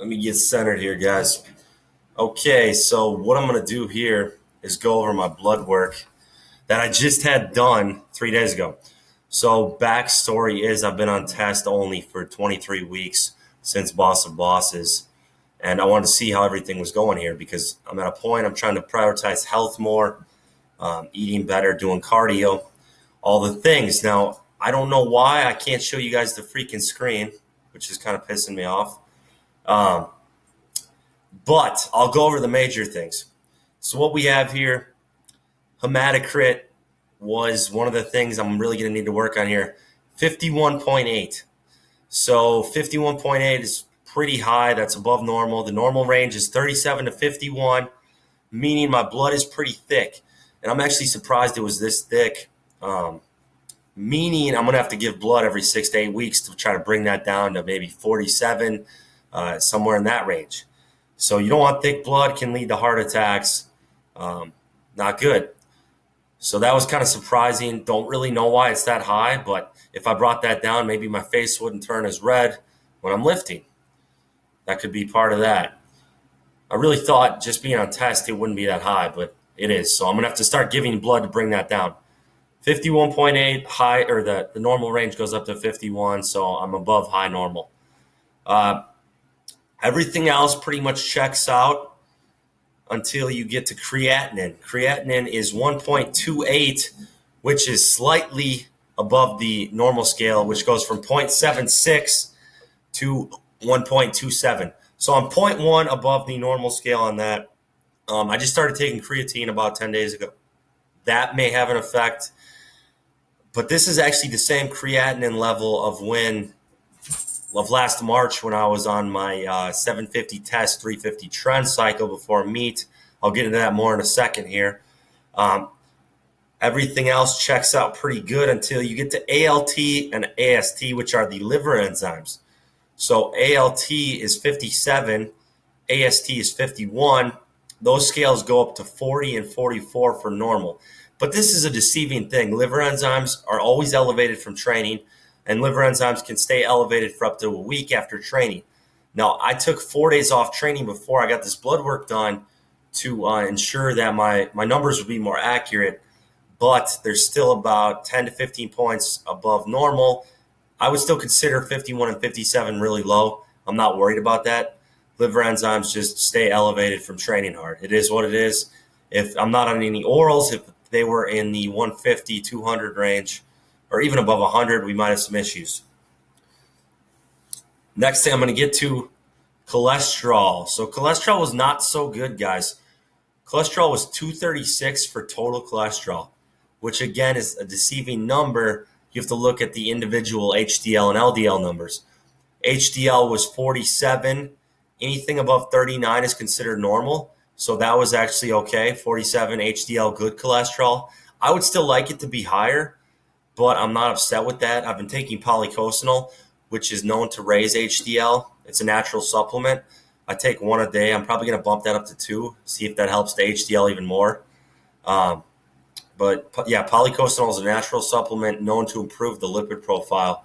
Let me get centered here, guys. Okay, so what I'm going to do here is go over my blood work that I just had done 3 days ago. So, backstory is I've been on test only for 23 weeks since Boss of Bosses, and I wanted to see how everything was going here because I'm at a point I'm trying to prioritize health more, eating better, doing cardio, all the things. Now, I don't know why I can't show you guys the freaking screen, which is kind of pissing me off. Um, But I'll go over the major things. So what we have here, hematocrit was one of the things I'm really going to need to work on here. 51.8. So 51.8 is pretty high. That's above normal. The normal range is 37 to 51, meaning my blood is pretty thick. And I'm actually surprised it was this thick, meaning I'm going to have to give blood every 6 to 8 weeks to try to bring that down to maybe 47, somewhere in that range. So you don't want thick blood, can lead to heart attacks. Not good. So that was kind of surprising. Don't really know why it's that high, but if I brought that down, maybe my face wouldn't turn as red when I'm lifting. That could be part of that. I really thought just being on test, it wouldn't be that high, but it is. So I'm going to have to start giving blood to bring that down. 51.8 high, or the normal range goes up to 51, so I'm above high normal. Everything else pretty much checks out until you get to creatinine. Creatinine is 1.28, which is slightly above the normal scale, which goes from 0.76 to 1.27. So I'm zero point 0.1 above the normal scale on that. I just started taking creatine about 10 days ago. That may have an effect, but this is actually the same creatinine level of last March when I was on my 750 test, 350 trend cycle before meet. I'll get into that more in a second here. Everything else checks out pretty good until you get to ALT and AST, which are the liver enzymes. So ALT is 57, AST is 51. Those scales go up to 40 and 44 for normal. But this is a deceiving thing. Liver enzymes are always elevated from training, and liver enzymes can stay elevated for up to a week after training. Now, I took 4 days off training before I got this blood work done to ensure that my numbers would be more accurate, but there's still about 10 to 15 points above normal. I would still consider 51 and 57 really low. I'm not worried about that. Liver enzymes just stay elevated from training hard. It is what it is. If I'm not on any orals, if they were in the 150, 200 range, or even above 100, we might have some issues. Next thing I'm going to get to, cholesterol. So cholesterol was not so good, guys. Cholesterol was 236 for total cholesterol, which again is a deceiving number. You have to look at the individual HDL and LDL numbers. HDL was 47. Anything above 39 is considered normal. So that was actually okay. 47 HDL, good cholesterol. I would still like it to be higher, but I'm not upset with that. I've been taking polycosanol, which is known to raise HDL. It's a natural supplement. I take one a day. I'm probably going to bump that up to 2, see if that helps the HDL even more. But yeah, polycosanol is a natural supplement known to improve the lipid profile.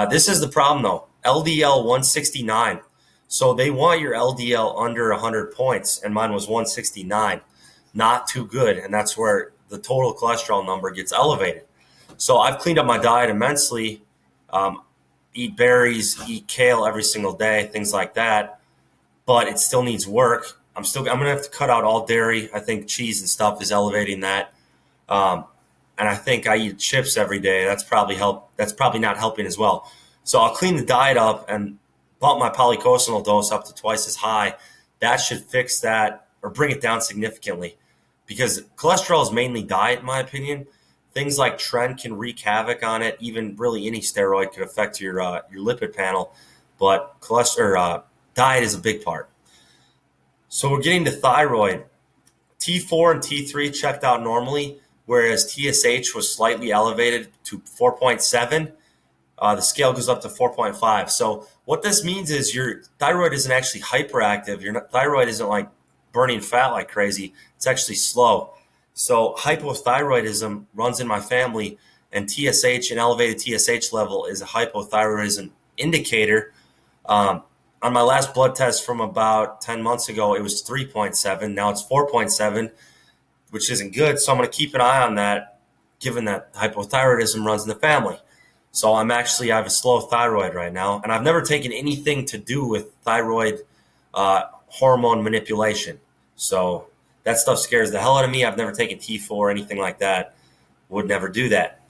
This is the problem though. LDL 169. So they want your LDL under 100 points, and mine was 169. Not too good, and that's where the total cholesterol number gets elevated. So I've cleaned up my diet immensely. Eat berries, eat kale every single day, things like that. But it still needs work. I'm gonna have to cut out all dairy. I think cheese and stuff is elevating that. And I think I eat chips every day. That's probably not helping as well. So I'll clean the diet up and bump my polycosanol dose up to twice as high. That should fix that or bring it down significantly, because cholesterol is mainly diet, in my opinion. Things like tren can wreak havoc on it. Even really any steroid could affect your lipid panel, but diet is a big part. So we're getting to thyroid. T4 and T3 checked out normally, whereas TSH was slightly elevated to 4.7. The scale goes up to 4.5. So what this means is your thyroid isn't actually hyperactive. Your thyroid isn't like burning fat like crazy. It's actually slow. So hypothyroidism runs in my family, and TSH, an elevated TSH level, is a hypothyroidism indicator. on my last blood test from about 10 months ago, it was 3.7. Now it's 4.7, which isn't good. So I'm going to keep an eye on that, given that hypothyroidism runs in the family. So I have a slow thyroid right now, and I've never taken anything to do with thyroid hormone manipulation. So that stuff scares the hell out of me. I've never taken T4 or anything like that. Would never do that.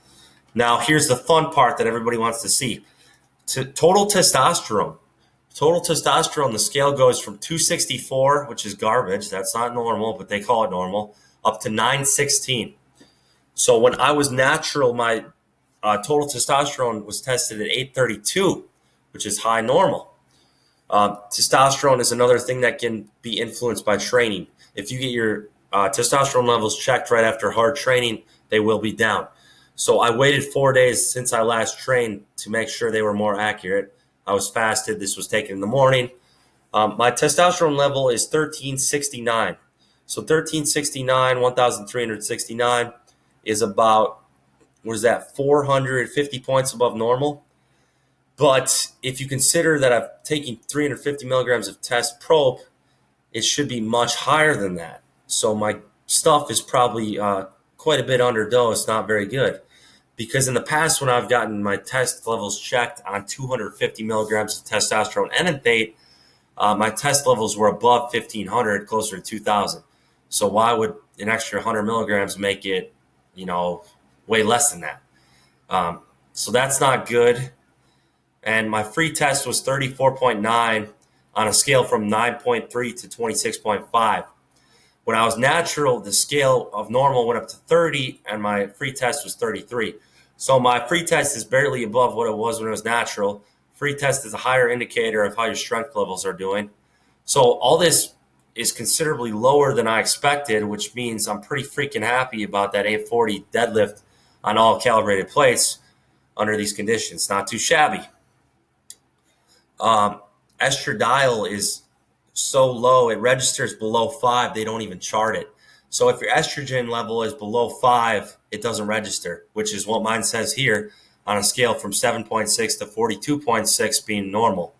Now, here's the fun part that everybody wants to see. Total testosterone. Total testosterone, the scale goes from 264, which is garbage. That's not normal, but they call it normal, up to 916. So when I was natural, my total testosterone was tested at 832, which is high normal. Testosterone is another thing that can be influenced by training. If you get your testosterone levels checked right after hard training, they will be down. So I waited 4 days since I last trained to make sure they were more accurate. I was fasted. This was taken in the morning. My testosterone level is 1369. So 1369, 1369 is about, 450 points above normal. But if you consider that I've taken 350 milligrams of test probe, it should be much higher than that. So my stuff is probably quite a bit underdosed, not very good. Because in the past, when I've gotten my test levels checked on 250 milligrams of testosterone enanthate, my test levels were above 1,500, closer to 2,000. So why would an extra 100 milligrams make it, way less than that? So that's not good. And my free test was 34.9 on a scale from 9.3 to 26.5. When I was natural, the scale of normal went up to 30, and my free test was 33. So my free test is barely above what it was when it was natural. Free test is a higher indicator of how your strength levels are doing. So all this is considerably lower than I expected, which means I'm pretty freaking happy about that 840 deadlift on all calibrated plates under these conditions. Not too shabby. Estradiol is so low, it registers below 5. They don't even chart it. So if your estrogen level is below 5, it doesn't register, which is what mine says here on a scale from 7.6 to 42.6 being normal.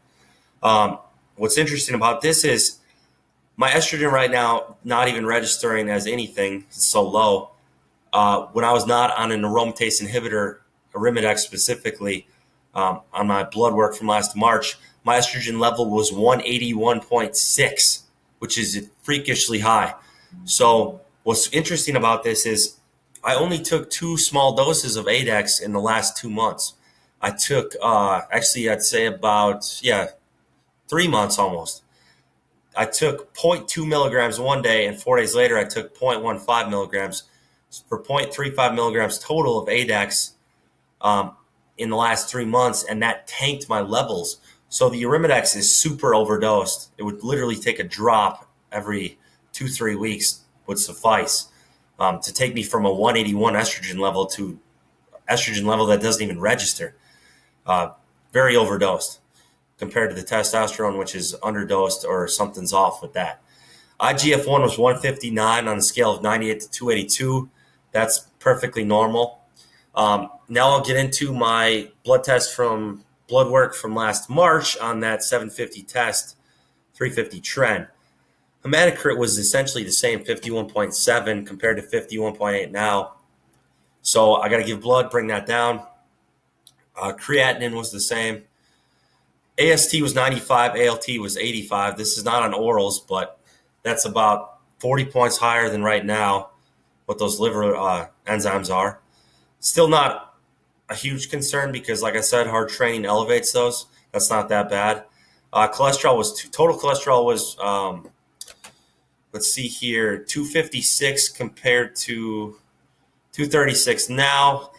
What's interesting about this is my estrogen right now not even registering as anything. It's so low. When I was not on an aromatase inhibitor, Arimidex specifically, on my blood work from last March, my estrogen level was 181.6, which is freakishly high. So what's interesting about this is I only took 2 small doses of ADEX in the last 2 months. I took, I'd say about, 3 months almost. I took 0.2 milligrams one day, and 4 days later I took 0.15 milligrams for 0.35 milligrams total of ADEX in the last 3 months, and that tanked my levels. So the Arimidex is super overdosed. It would literally take a drop every 2-3 weeks would suffice to take me from a 181 estrogen level to estrogen level that doesn't even register. Very overdosed compared to the testosterone, which is underdosed or something's off with that. IGF-1 was 159 on a scale of 98 to 282. That's perfectly normal. Now I'll get into my blood test from Bloodwork from last March on that 750 test, 350 trend. Hematocrit was essentially the same, 51.7 compared to 51.8 now. So I got to give blood, bring that down. Creatinine was the same. AST was 95, ALT was 85. This is not on orals, but that's about 40 points higher than right now what those liver enzymes are. Still not a huge concern because, like I said, hard training elevates those. That's not that bad. Cholesterol was total cholesterol was let's see here, 256 compared to 236 now.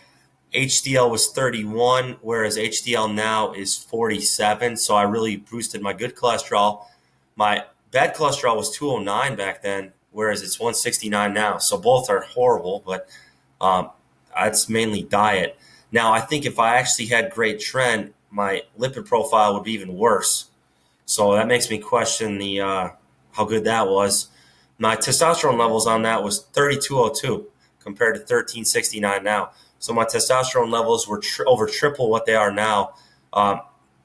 HDL was 31, whereas HDL now is 47. So I really boosted my good cholesterol. My bad cholesterol was 209 back then, whereas it's 169 now. So both are horrible, but it's mainly diet. Now, I think if I actually had great trend, my lipid profile would be even worse. So that makes me question the how good that was. My testosterone levels on that was 3202 compared to 1369 now. So my testosterone levels were over triple what they are now on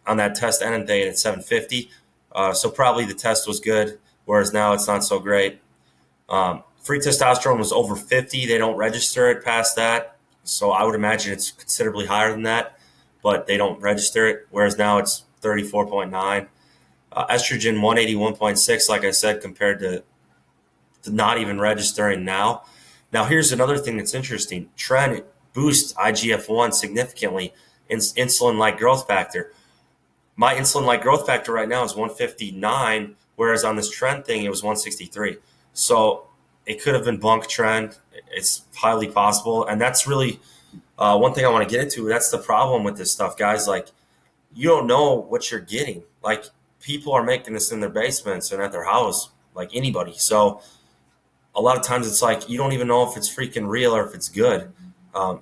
that test enanthate at 750. So probably the test was good, whereas now it's not so great. Free testosterone was over 50. They don't register it past that. So I would imagine it's considerably higher than that, but they don't register it. Whereas now it's 34.9. Estrogen 181.6, like I said, compared to not even registering now. Now, here's another thing that's interesting. Tren boosts IGF-1 significantly in insulin-like growth factor. My insulin-like growth factor right now is 159, whereas on this trend thing, it was 163. So it could have been bunk trend. It's highly possible. And that's really one thing I want to get into. That's the problem with this stuff, guys. Like, you don't know what you're getting. Like, people are making this in their basements and at their house, like anybody. So a lot of times it's like you don't even know if it's freaking real or if it's good. Um,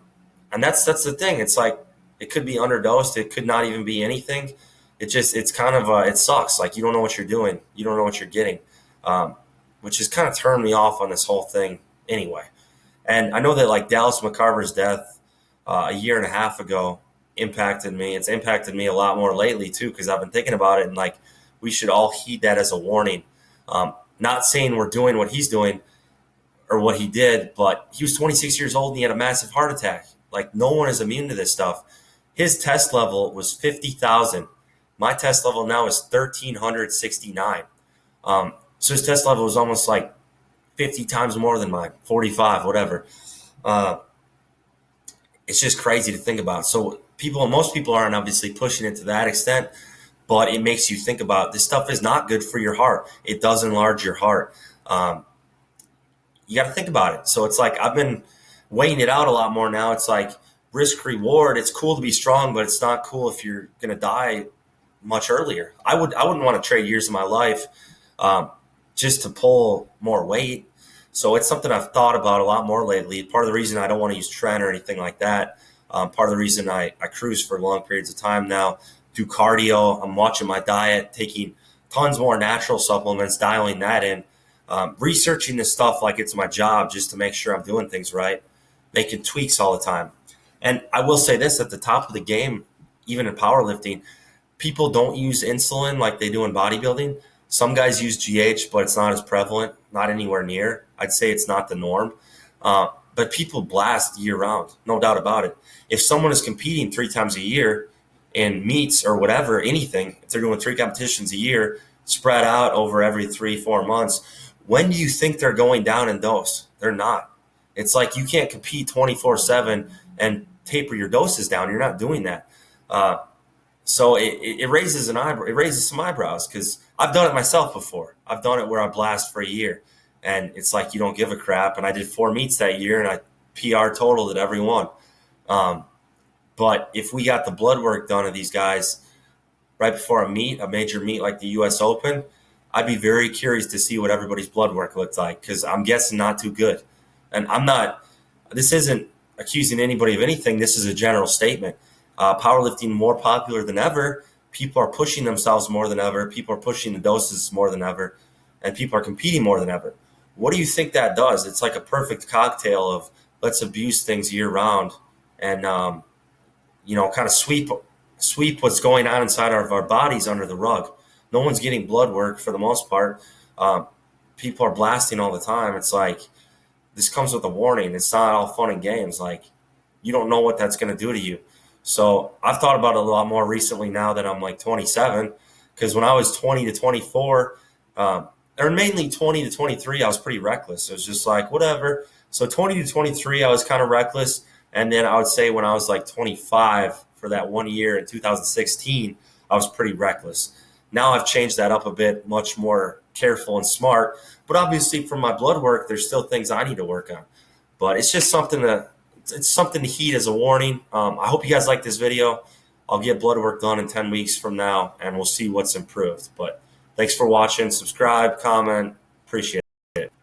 and that's the thing. It's like it could be underdosed. It could not even be anything. It's kind of it sucks. Like you don't know what you're doing. You don't know what you're getting, which has kind of turned me off on this whole thing anyway. And I know that like Dallas McCarver's death a year and a half ago impacted me. It's impacted me a lot more lately too because I've been thinking about it and like we should all heed that as a warning. Not saying we're doing what he's doing or what he did, but he was 26 years old and he had a massive heart attack. Like no one is immune to this stuff. His test level was 50,000. My test level now is 1,369. So his test level was almost like 50 times more than mine, 45, whatever. Uh, it's just crazy to think about. So most people aren't obviously pushing it to that extent, but it makes you think about this stuff is not good for your heart. It does enlarge your heart. You got to think about it. So it's like I've been weighing it out a lot more now. It's like risk reward. It's cool to be strong, but it's not cool if you're going to die much earlier. I wouldn't want to trade years of my life just to pull more weight. So it's something I've thought about a lot more lately. Part of the reason I don't want to use Tren or anything like that. Part of the reason I cruise for long periods of time now, do cardio. I'm watching my diet, taking tons more natural supplements, dialing that in, researching this stuff like it's my job just to make sure I'm doing things right, making tweaks all the time. And I will say this at the top of the game, even in powerlifting, people don't use insulin like they do in bodybuilding. Some guys use GH, but it's not as prevalent, not anywhere near. I'd say it's not the norm. But people blast year round, no doubt about it. If someone is competing 3 times a year in meets or whatever, anything, if they're doing 3 competitions a year, spread out over every 3-4 months, when do you think they're going down in dose? They're not. It's like you can't compete 24/7 and taper your doses down. You're not doing that. So it raises an eyebrow. It raises some eyebrows because I've done it myself before. I've done it where I blast for a year, and it's like you don't give a crap. And I did 4 meets that year, and I PR totaled at every one. But if we got the blood work done of these guys right before a major meet like the U.S. Open, I'd be very curious to see what everybody's blood work looked like because I'm guessing not too good. And I'm not. This isn't accusing anybody of anything. This is a general statement. Powerlifting more popular than ever. People are pushing themselves more than ever. People are pushing the doses more than ever. And people are competing more than ever. What do you think that does? It's like a perfect cocktail of let's abuse things year round and, kind of sweep what's going on inside of our bodies under the rug. No one's getting blood work for the most part. People are blasting all the time. It's like this comes with a warning. It's not all fun and games. Like you don't know what that's going to do to you. So I've thought about it a lot more recently now that I'm like 27, because when I was 20 to 24, or mainly 20 to 23, I was pretty reckless. It was just like, whatever. So 20 to 23, I was kind of reckless. And then I would say when I was like 25 for that 1 year in 2016, I was pretty reckless. Now I've changed that up a bit, much more careful and smart. But obviously from my blood work, there's still things I need to work on. But it's just something to heed as a warning. I hope you guys like this video. I'll get blood work done in 10 weeks from now, and we'll see what's improved. But thanks for watching. Subscribe, comment. Appreciate it.